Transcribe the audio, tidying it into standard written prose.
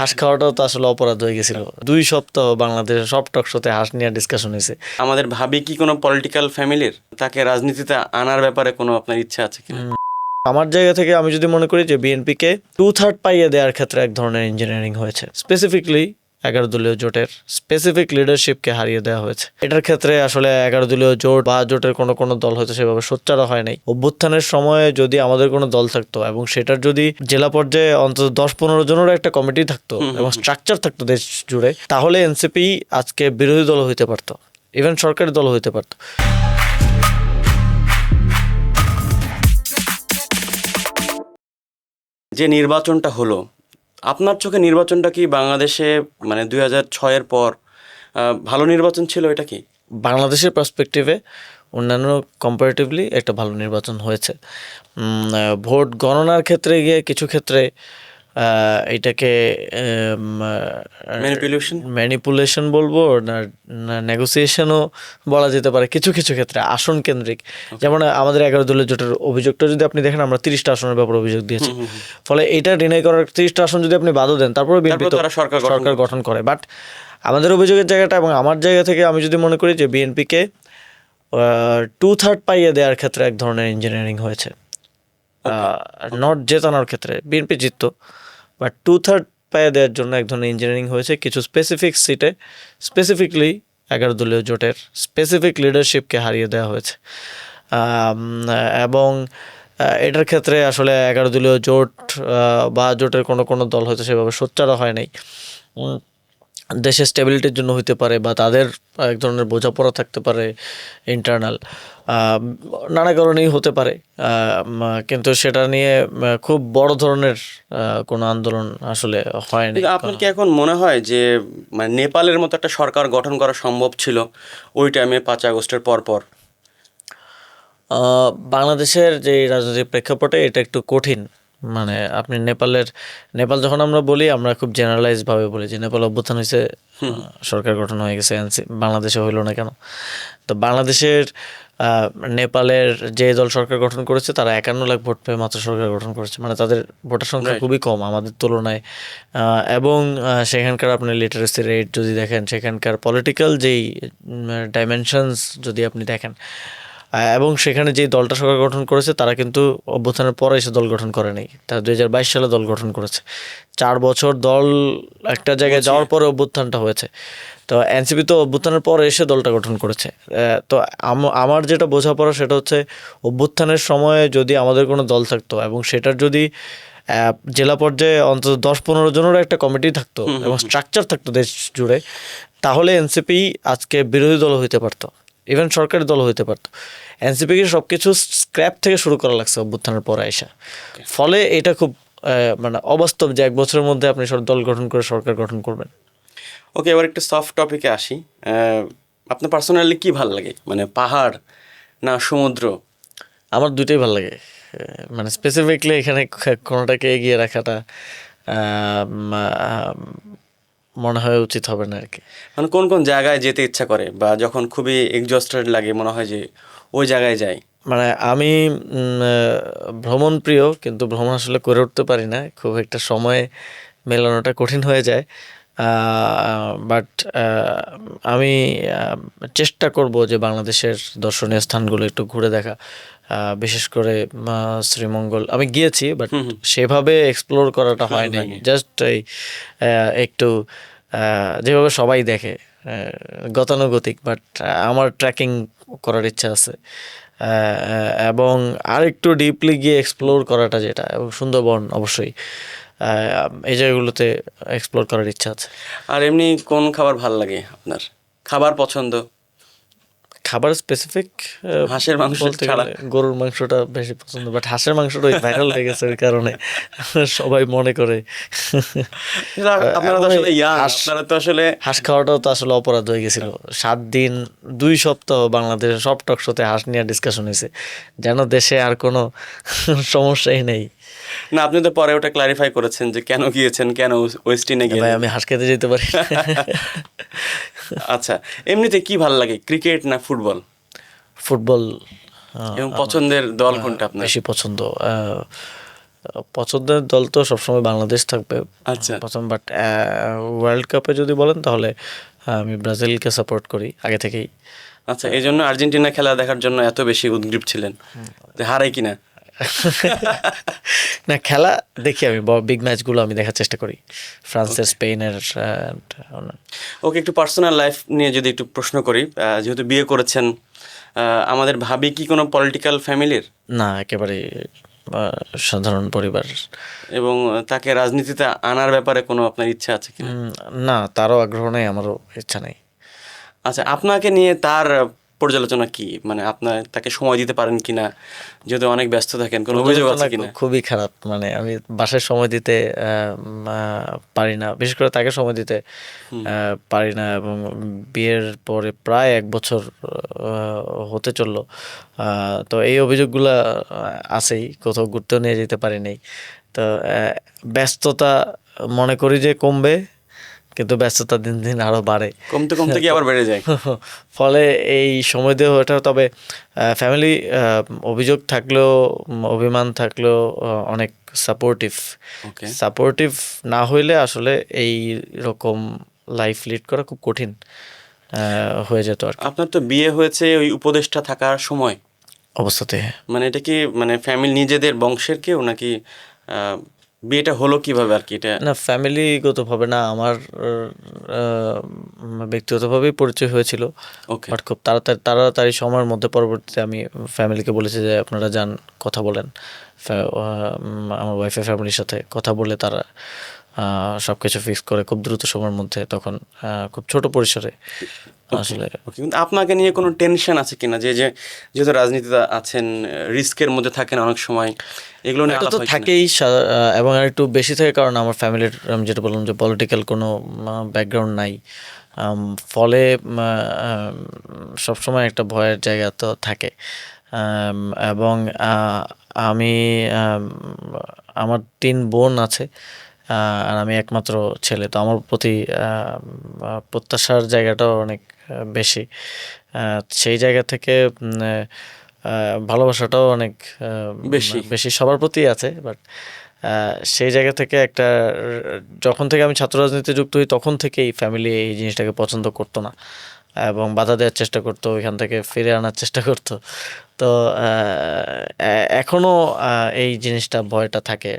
হাঁস খাওয়াটাও তো আসলে অপরাধ হয়ে গেছিল। 2 সপ্তাহ বাংলাদেশের সব টক শোতে হাঁস নিয়ে ডিসকাশন হয়েছে। আমাদের ভাবি কি কোনো পলিটিক্যাল ফ্যামিলির, তাকে রাজনীতিতে আনার ব্যাপারে কোনো আপনার ইচ্ছা আছে কিনা? আমার জায়গা থেকে আমি যদি মনে করি যে বিএনপিকে 2/3 পাইয়ে দেওয়ার ক্ষেত্রে এক ধরনের ইঞ্জিনিয়ারিং হয়েছে। স্পেসিফিকলি 11 দলীয় জোটের স্পেসিফিক লিডারশিপকে হারিয়ে দেওয়া হয়েছে। এটার ক্ষেত্রে আসলে 11 দলীয় জোট বা জোটের কোনো কোনো দল হয়তো সেভাবে সোচ্চারও হয় নাই। অভ্যুত্থানের সময়ে যদি আমাদের কোনো দল থাকতো এবং সেটার যদি জেলা পর্যায়ে অন্তত 10-15 জনেরও একটা কমিটি থাকতো এবং স্ট্রাকচার থাকতো দেশ জুড়ে, তাহলে এনসিপি আজকে বিরোধী দল হইতে পারতো, ইভেন সরকারি দল হইতে পারতো। যে নির্বাচনটা হলো, আপনার চোখে নির্বাচনটা কি বাংলাদেশে মানে 2006-এর পর ভালো নির্বাচন ছিল? এটা কি বাংলাদেশের পার্সপেক্টিভে অন্যান্য কম্পারেটিভলি একটা ভালো নির্বাচন হয়েছে। ভোট গণনার ক্ষেত্রে গিয়ে কিছু ক্ষেত্রে এটাকে ম্যানিপুলেশন বলবো না, নেগোসিয়েশনও বলা যেতে পারে কিছু কিছু ক্ষেত্রে আসন কেন্দ্রিক। যেমন আমাদের 11 দলীয় জোটের অভিযোগটা যদি আপনি দেখেন, আমরা 30টা আসনের ব্যাপারে অভিযোগ দিয়েছি। ফলে এটা ডিনাই করার 30টা আসন যদি আপনি বাদও দেন, তারপরে বিএনপি তো সরকার গঠন করে। বাট আমাদের অভিযোগের জায়গাটা এবং আমার জায়গা থেকে আমি যদি মনে করি যে বিএনপিকে 2/3 পাইয়ে দেওয়ার ক্ষেত্রে এক ধরনের ইঞ্জিনিয়ারিং হয়েছে। নট জেতানোর ক্ষেত্রে বিএনপি জিততো, বাট 2/3 পাইয়ে দেওয়ার জন্য এক ধরনের ইঞ্জিনিয়ারিং হয়েছে কিছু স্পেসিফিক সিটে। স্পেসিফিকলি 11 দলীয় জোটের স্পেসিফিক লিডারশিপকে হারিয়ে দেওয়া হয়েছে। এবং এটার ক্ষেত্রে আসলে 11 দলীয় জোট বা জোটের কোনো কোনো দল হয়তো সেভাবে সোচ্চারও হয় নাই। দেশের স্টেবিলিটির জন্য হইতে পারে বা তাদের এক ধরনের বোঝাপড়া থাকতে পারে ইন্টারনাল, নানা কারণেই হতে পারে। কিন্তু সেটা নিয়ে খুব বড় ধরনের কোনো আন্দোলন আসলে হয়নি। আপনার কি এখন মনে হয় যে মানে নেপালের মতো একটা সরকার গঠন করা সম্ভব ছিল ওই টাইমে 5 আগস্টের পর পর? বাংলাদেশের যে রাজনৈতিক প্রেক্ষাপটে এটা একটু কঠিন। মানে আপনি নেপাল যখন আমরা বলি, আমরা খুব জেনারেলাইজভাবে বলি যে নেপাল অভ্যুত্থান হয়েছে, সরকার গঠন হয়ে গেছে, বাংলাদেশে হইলো না কেন? তো বাংলাদেশের নেপালের যে দল সরকার গঠন করেছে তারা 51 লাখ ভোট পেয়ে মাত্র সরকার গঠন করেছে। মানে তাদের ভোটার সংখ্যা খুবই কম আমাদের তুলনায়। এবং সেখানকার আপনি লিটারেসি রেট যদি দেখেন, সেখানকার পলিটিক্যাল যেই ডাইমেনশনস যদি আপনি দেখেন, এবং সেখানে যে দলটা সরকার গঠন করেছে তারা কিন্তু অভ্যুত্থানের পরে এসে দল গঠন করে নাই, তারা 2022 সালে দল গঠন করেছে। 4 বছর দল একটা জায়গায় যাওয়ার পরে অভ্যুত্থানটা হয়েছে। তো এনসিপি তো অভ্যুত্থানের পরে এসে দলটা গঠন করেছে। তো আমার যেটা বোঝাপড়া সেটা হচ্ছে, অভ্যুত্থানের সময়ে যদি আমাদের কোনো দল থাকতো এবং সেটার যদি জেলা পর্যায়ে অন্তত 10-15 জনেরও একটা কমিটি থাকতো এবং স্ট্রাকচার থাকতো দেশ জুড়ে, তাহলে এনসিপি আজকে বিরোধী দল হইতে পারতো, ইভেন সরকারি দল হইতে পারতো। এনসিপিকে সব কিছু স্ক্র্যাপ থেকে শুরু করা লাগছে অভ্যুত্থানের পরে আইসা। ফলে এটা খুব মানে অবাস্তব যে 1 বছরের মধ্যে আপনি সব দল গঠন করে সরকার গঠন করবেন। ওকে, এবার একটু সফট টপিকে আসি। আপনার পার্সোনালি কি ভালো লাগে, মানে পাহাড় না সমুদ্র? আমার দুইটাই ভালো লাগে। মানে স্পেসিফিকলি এখানে কোনোটাকে এগিয়ে রাখাটা মনে হয় উচিত হবে না আর কি। মানে কোন কোন জায়গায় যেতে ইচ্ছা করে, বা যখন খুবই এক্সস্টেড লাগে মনে হয় যে ওই জায়গায় যাই? মানে আমি ভ্রমণ প্রিয়, কিন্তু ভ্রমণ আসলে করে উঠতে পারি না, খুব একটা সময় মেলানোটা কঠিন হয়ে যায়। বাট আমি চেষ্টা করব যে বাংলাদেশের দর্শনীয় স্থানগুলো একটু ঘুরে দেখা। বিশেষ করে শ্রীমঙ্গল আমি গিয়েছি, বাট সেভাবে এক্সপ্লোর করাটা হয়নি। জাস্ট এই একটু যেভাবে সবাই দেখে গতানুগতিক, বাট আমার ট্রেকিং করার ইচ্ছা আছে। এবং আরেকটু ডিপলি গিয়ে এক্সপ্লোর করাটা, যেটা, এবং সুন্দরবন অবশ্যই, এই জায়গাগুলোতে এক্সপ্লোর করার ইচ্ছা আছে। আর এমনি কোন খাবার ভাল লাগে আপনার? খাবার পছন্দ? খাবার স্পেসিফিক হাঁসের মাংস ছাড়া? গরুর মাংসটা বেশি পছন্দ, বাট হাঁসের মাংসটা ভাইরাল হয়ে গেছে ওই কারণে সবাই মনে করে। আপনারা তো আসলে হাঁস খাওয়াটাও তো আসলে অপরাধ হয়ে গেছিল। 7 দিন 2 সপ্তাহ বাংলাদেশের সব টক শোতে হাঁস নিয়ে ডিসকাশন হয়েছে, যেন দেশে আর কোনো সমস্যাই নেই। না, আপনি তো পরে ওটা ক্লারিফাই করেছেন যে কেন গিয়েছেন, কেন ওয়েস্টিনে গিয়ে। ভাই আমি হাঁস খেতে যেতে পারি। আচ্ছা, এমনিতে কি ভালো লাগে, ক্রিকেট না ফুটবল? ফুটবল। এবং পছন্দের দল কোনটা আপনার? বেশি পছন্দ পছন্দের দল তো সবসময় বাংলাদেশ থাকবে আচ্ছা। প্রথম, বাট ওয়ার্ল্ড কাপে যদি বলেন তাহলে আমি ব্রাজিলকে সাপোর্ট করি আগে থেকেই। আচ্ছা, এই জন্য আর্জেন্টিনা খেলা দেখার জন্য এত বেশি উদ্গ্রীব ছিলেন যে হারাই কিনা? না, খেলা দেখি আমি, বিগ ম্যাচগুলো আমি দেখার চেষ্টা করি, ফ্রান্সের, স্পেনের। ওকে, একটু পার্সোনাল লাইফ নিয়ে যদি একটু প্রশ্ন করি, যেহেতু বিয়ে করেছেন, আমাদের ভাবি কি কোনো পলিটিক্যাল ফ্যামিলির? না, একেবারে সাধারণ পরিবার। এবং তাকে রাজনীতিতে আনার ব্যাপারে কোনো আপনার ইচ্ছা আছে কিনা? না, তারও আগ্রহ নেই, আমারও ইচ্ছা নেই। আচ্ছা, আপনাকে নিয়ে তার পর্যালোচনা কি, মানে আপনার তাকে সময় দিতে পারেন কিনা, যেহেতু অনেক ব্যস্ত থাকেন, কোনো অভিযোগ আছে কিনা? খুবই খারাপ, মানে আমি বাসায় সময় দিতে পারি না, বিশেষ করে তাকে সময় দিতে পারি না। এবং বিয়ের পরে প্রায় 1 বছর হতে চললো, তো এই অভিযোগগুলো আছেই, কোথাও ঘুরতেও নিয়ে যেতে পারি নাই। তো ব্যস্ততা মনে করি যে কমবে, কিন্তু ব্যস্ততা দিন দিন আরও বাড়ে, কমতে কমতে কি আবার বেড়ে যায়? ফলে এই সময় দিয়ে ওঠা। তবে ফ্যামিলি অভিযোগ থাকলেও, অভিমান থাকলেও অনেক সাপোর্টিভ। ওকে। সাপোর্টিভ না হইলে আসলে এই রকম লাইফ লিড করা খুব কঠিন হয়ে যেত আর কি। আপনার তো বিয়ে হয়েছে ওই উপদেষ্টা থাকার সময় অবস্থাতে। মানে এটা কি মানে ফ্যামিলি নিজেদের বংশের কেউ নাকি? বিয়েটা হলো কিভাবে আর কি এটা? না, ফ্যামিলিগতভাবে না, আমার ব্যক্তিগতভাবেই পরিচয় হয়েছিল। ওকে। বাট খুব তাড়াতাড়ি সময়ের মধ্যে পরবর্তীতে আমি ফ্যামিলিকে বলেছি যে আপনারা যান, কথা বলেন। আমার ওয়াইফের ফ্যামিলির সাথে কথা বলে তারা সব কিছু ফিক্স করে খুব দ্রুত সময়ের মধ্যে, তখন খুব ছোট পরিসরে আসলে। ওকে, কিন্তু আপনাকে নিয়ে কোনো টেনশন আছে কিনা, যেহেতু রাজনীতিতে আছেন, রিস্কের মধ্যে থাকেন অনেক সময়, এগুলো নিয়ে এটা আলাপ তো হয় কিনা? থাকেই, এবং আর একটু বেশি থাকে, কারণ আমার ফ্যামিলির, আমি যেটা বললাম যে পলিটিক্যাল কোনো ব্যাকগ্রাউন্ড নাই। ফলে সবসময় একটা ভয়ের জায়গা তো থাকে। এবং আমি, আমার 3 বোন আছে, আর আমি একমাত্র ছেলে, তো আমার প্রতি প্রত্যাশার জায়গাটাও অনেক বেশি। সেই জায়গা থেকে ভালোবাসাটাও অনেক বেশি সবার প্রতি আছে। বাট সেই জায়গা থেকে একটা, যখন থেকে আমি ছাত্র রাজনীতিতে যুক্ত হই তখন থেকেই ফ্যামিলি এই জিনিসটাকে পছন্দ করতো না এবং বাধা দেওয়ার চেষ্টা করতো, ওইখান থেকে ফিরে আনার চেষ্টা করতো। তো এখনও এই জিনিসটা, ভয়টা থাকে।